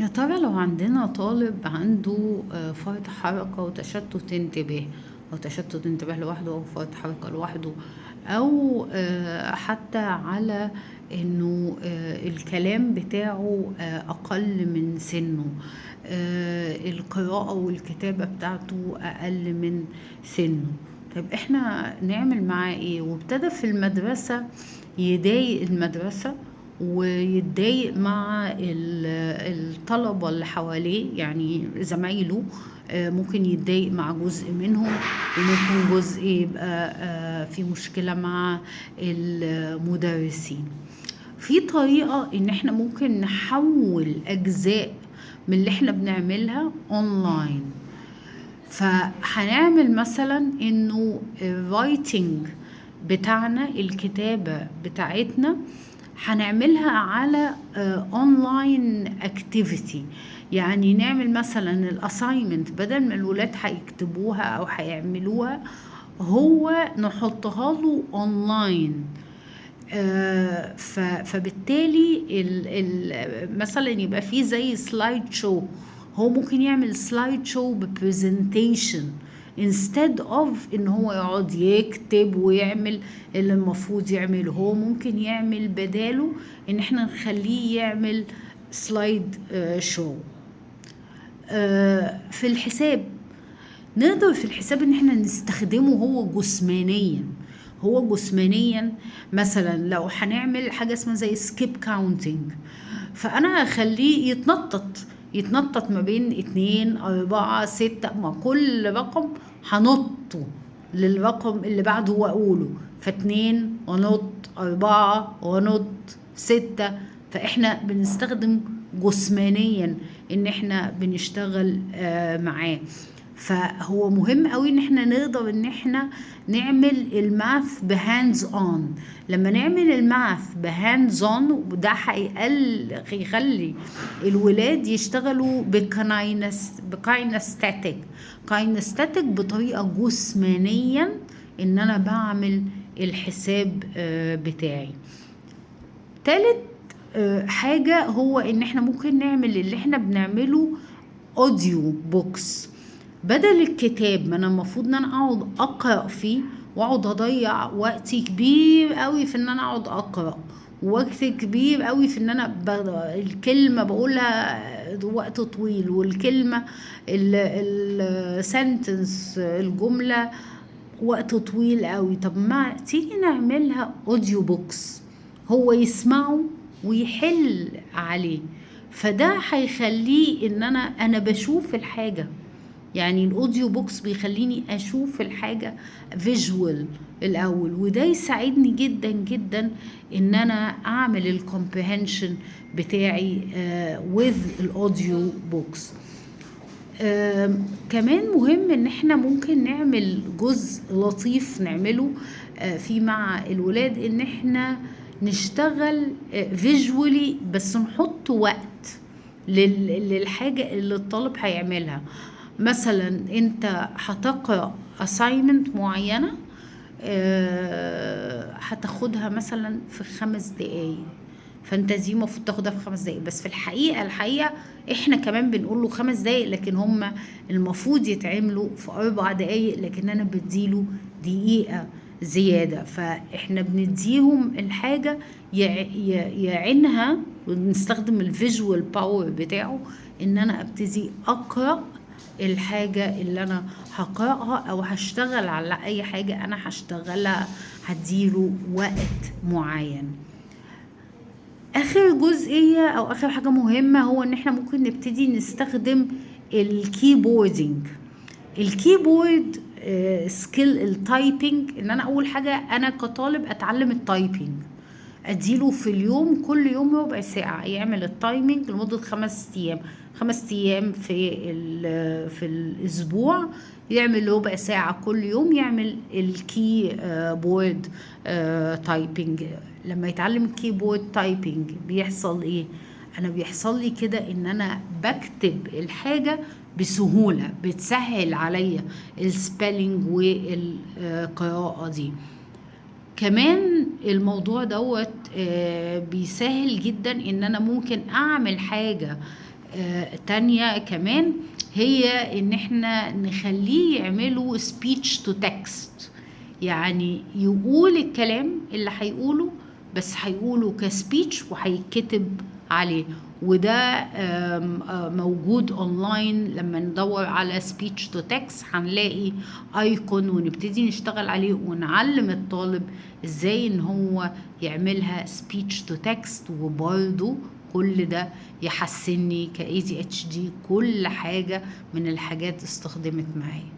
يا ترى لو عندنا طالب عنده فرط حركة وتشتت انتباه، أو تشتت انتباه لوحده أو فرط حركة لوحده، أو حتى على إنه الكلام بتاعه أقل من سنه، القراءة والكتابة بتاعته أقل من سنه. طيب احنا نعمل معاه ايه؟ وابتدى في المدرسة يضايق المدرسة ويتضايق مع الطلبة اللي حواليه، يعني زمايله. ممكن يتضايق مع جزء منهم، وممكن جزء يبقى في مشكلة مع المدرسين. في طريقة ان احنا ممكن نحول اجزاء من اللي احنا بنعملها اونلاين. فهنعمل مثلا انه الرايتنج بتاعنا، الكتابة بتاعتنا، هنعملها على اونلاين اكتيفيتي. يعني نعمل مثلا الاساينمنت، بدل ما الولاد هيكتبوها او هيعملوها، هو نحطها له اونلاين. فبالتالي مثلا يبقى فيه زي سلايد شو. هو ممكن يعمل سلايد شو ببرزنتيشن instead of ان هو يقعد يكتب ويعمل اللي المفروض يعمله. هو ممكن يعمل بداله ان احنا نخليه يعمل سلايد شو. في الحساب، نقدر في الحساب ان احنا نستخدمه هو جسمانيا. مثلا لو هنعمل حاجة اسمها زي سكيب كاونتينج، فانا هخليه يتنطط ما بين 2 4 6، ما كل رقم هنطه للرقم اللي بعده واقوله، فاتنين ونط، 4 ونط، 6. فاحنا بنستخدم جسمانيا ان احنا بنشتغل معاه. فهو مهم قوي ان احنا نقدر ان احنا نعمل الماث بهاندز اون. لما نعمل الماث بهاندز اون، وده هيخلي الولاد يشتغلوا كاينستاتيك بطريقة جسمانيا، ان انا بعمل الحساب بتاعي. تالت حاجة هو ان احنا ممكن نعمل اللي احنا بنعمله اوديو بوكس. بدل الكتاب، ما انا المفروض ان انا اقعد اقرا فيه واقعد اضيع وقت كبير قوي في ان انا اقعد اقرا، ووقت كبير قوي في ان انا الكلمه بقولها وقت طويل، والكلمه السنتنس الجمله وقت طويل قوي. طب ما تيجي نعملها اوديو بوكس، هو يسمعه ويحل عليه. فده هيخليه ان انا بشوف الحاجه. يعني الاوديو بوكس بيخليني اشوف الحاجة فيجوال الاول، وده يساعدني جدا جدا ان انا اعمل الكومبريهنشن بتاعي with الاوديو بوكس. كمان مهم ان احنا ممكن نعمل جزء لطيف نعمله في مع الولاد، ان احنا نشتغل فيجوالي، بس نحط وقت للحاجة اللي الطالب هيعملها. مثلا انت هتقرأ assignment معينة، هتاخدها مثلا في 5 دقايق، فانت دي المفروض تاخدها في 5 دقايق بس. في الحقيقة احنا كمان بنقول له 5 دقايق، لكن هم المفروض يتعملوا في 4 دقايق، لكن انا بديله دقيقة زيادة. فاحنا بنديهم الحاجة يعينها، ونستخدم الفيجوال باور بتاعه ان انا ابتدي اقرأ الحاجة اللي انا هقرأها، او هشتغل على اي حاجة انا هشتغلها، هديله وقت معين. اخر جزئية او اخر حاجة مهمة هو ان احنا ممكن نبتدي نستخدم الكيبوردينج. الكيبورد سكيل التايبنج، ان انا اول حاجة انا كطالب اتعلم التايبنج، اديله في اليوم كل يوم ربع ساعة يعمل التايمنج لمدة 5 ايام. 5 ايام في الاسبوع يعمل ربع ساعة كل يوم، يعمل الكي بورد تايبنج. لما يتعلم الكيبورد تايبنج بيحصل ايه؟ انا بيحصل لي كده ان انا بكتب الحاجة بسهولة، بتسهل عليا السبيلنج والقراءة دي. كمان الموضوع دوت بيسهل جدا ان انا ممكن اعمل حاجة تانية كمان، هي ان احنا نخليه يعملوا speech to text، يعني يقول الكلام اللي هيقوله بس هيقوله كسبيتش وهيتكتب عليه. وده موجود اونلاين، لما ندور على speech to text هنلاقي ايكون ونبتدي نشتغل عليه ونعلم الطالب ازاي ان هو يعملها speech to text. وبرضه كل ده يحسنني ك ADHD، كل حاجة من الحاجات استخدمت معايا.